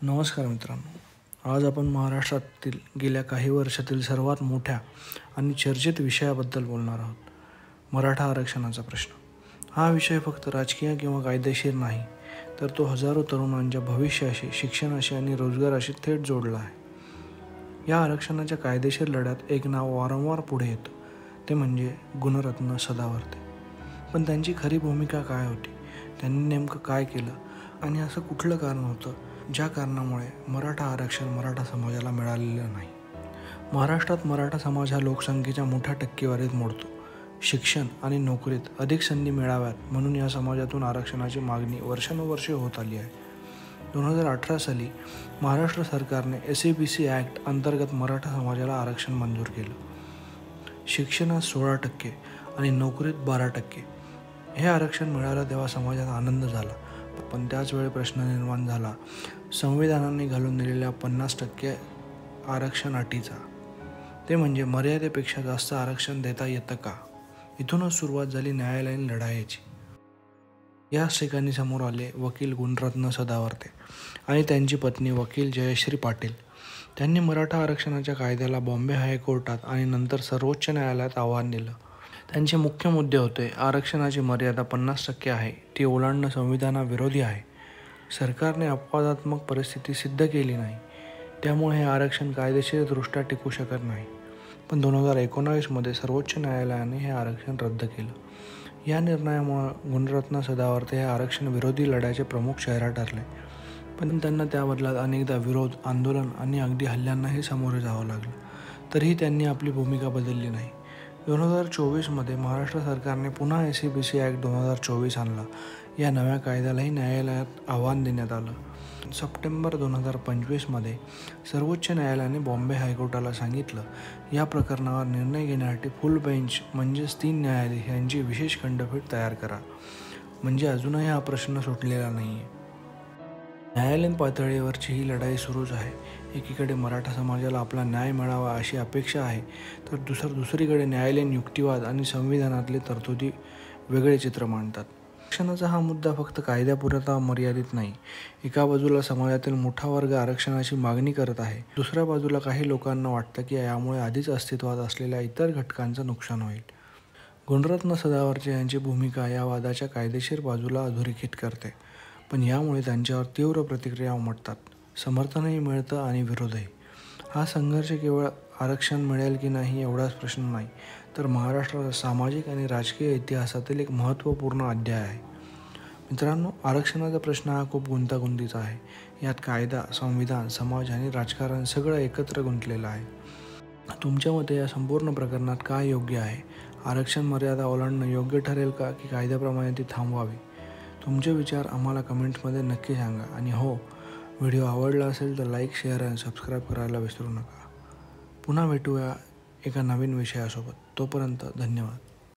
नमस्कार मित्रांनो, आज आपण महाराष्ट्रातील गेल्या काही वर्षातील सर्वात मोठ्या आणि चर्चित विषयाबद्दल बोलणार आहोत. मराठा आरक्षणाचा प्रश्न. हा विषय फक्त राजकीय किंवा कायदेशीर नाही, तर तो हजारो तरुणांच्या भविष्याशी, शिक्षणाशी आणि रोजगाराशी थेट जोडला आहे. या आरक्षणाच्या कायदेशीर लढ्यात एक नाव वारंवार पुढे येतं, ते म्हणजे गुणरत्न सदावर्ते. पण त्यांची खरी भूमिका काय होती? त्यांनी नेमकं काय केलं आणि असं कुठलं कारण होतं ज्या कारणामुळे मराठा आरक्षण मराठा समाजाला मिळालेलं नाही? महाराष्ट्रात मराठा समाज हा लोकसंख्येच्या मोठ्या टक्केवारीत मोडतो. शिक्षण आणि नोकरीत अधिक संधी मिळाव्यात म्हणून या समाजातून आरक्षणाची मागणी वर्षानुवर्षे होत आली आहे. 2018 साली महाराष्ट्र सरकारने SABC ॲक्ट अंतर्गत मराठा समाजाला आरक्षण मंजूर केलं. शिक्षणात 16% आणि नोकरीत 12%. हे आरक्षण मिळालं तेव्हा समाजात आनंद झाला, पण त्याचवेळी प्रश्न निर्माण झाला संविधानाने घालून दिलेल्या 50% आरक्षण अटीचा. ते म्हणजे मर्यादेपेक्षा जास्त आरक्षण देता येतं का? इथूनच सुरुवात झाली न्यायालयीन लढाईची. याच ठिकाणी समोर आले वकील गुणरत्न सदावर्ते आणि त्यांची पत्नी वकील जयश्री पाटील. त्यांनी मराठा आरक्षणाच्या कायद्याला बॉम्बे हायकोर्टात आणि नंतर सर्वोच्च न्यायालयात आव्हान दिलं. त्यांचे मुख्य मुद्दे होते: आरक्षणाची मर्यादा 50% आहे, ती ओलांडणं संविधानाविरोधी आहे. सरकारने अपवादात्मक परिस्थिती सिद्ध केली नाही, त्यामुळे हे आरक्षण कायदेशीरदृष्ट्या टिकू शकत नाही. पण 2019 सर्वोच्च न्यायालयाने हे आरक्षण रद्द केलं. या निर्णयामुळे गुणरत्न सदावर्ते हे आरक्षण विरोधी लढ्याचे प्रमुख चेहरा ठरले. पण त्यांना त्या बदलात अनेकदा विरोध, आंदोलन आणि अगदी हल्ल्यांनाही सामोरे जावं लागलं. तरीही त्यांनी आपली भूमिका बदलली नाही. 2024 महाराष्ट्र सरकारने पुन्हा SABC ॲक्ट 2024 आणला. या नव्या कायद्यालाही न्यायालयात आव्हान देण्यात आलं. सप्टेंबर 2025 सर्वोच्च न्यायालयाने बॉम्बे हायकोर्टाला सांगितलं, या प्रकरणावर निर्णय घेण्यासाठी फुल बेंच म्हणजेच 3 न्यायाधीश यांची विशेष खंडपीठ तयार करा. म्हणजे अजूनही हा प्रश्न सुटलेला नाही आहे. न्यायालयीन पातळीवरची ही लढाई सुरूच आहे. एकीकडे मराठा समाजाला आपला न्याय मिळावा अशी अपेक्षा आहे, तर दुसरीकडे न्यायालयीन युक्तिवाद आणि संविधानातले तरतुदी वेगळे चित्र मांडतात. आरक्षणाचा हा मुद्दा फक्त कायद्यापुरता मर्यादित नाही. एका बाजूला समाजातील मोठा वर्ग आरक्षणाची मागणी करत आहे, दुसऱ्या बाजूला काही लोकांना वाटतं की यामुळे आधीच अस्तित्वात असलेल्या इतर घटकांचं नुकसान होईल. गुणरत्न सदावर्ते यांची भूमिका या वादाच्या कायदेशीर बाजूला अधोरेखित करते, पण यामुळे त्यांच्यावर तीव्र प्रतिक्रिया उमटतात. समर्थनही मिळतं आणि विरोधही. हा संघर्ष केवळ आरक्षण मिळेल की नाही एवढाच प्रश्न नाही, तर महाराष्ट्राच्या सामाजिक आणि राजकीय इतिहासातील एक महत्त्वपूर्ण अध्याय आहे. मित्रांनो, आरक्षणाचा प्रश्न हा खूप गुंतागुंतीचा आहे. यात कायदा, संविधान, समाज आणि राजकारण सगळं एकत्र गुंतलेलं आहे. तुमच्या मते या संपूर्ण प्रकरणात काय योग्य आहे? आरक्षण मर्यादा ओलांडणं योग्य ठरेल का, की कायद्याप्रमाणे ती थांबवावी? तुमचे विचार आम्हाला कमेंट्समध्ये नक्की सांगा. आणि हो, व्हिडिओ आवडला असेल तर लाईक, शेअर आणि सबस्क्राईब करायला विसरू नका. पुन्हा भेटूया एका नवीन विषयासोबत. तोपर्यंत धन्यवाद.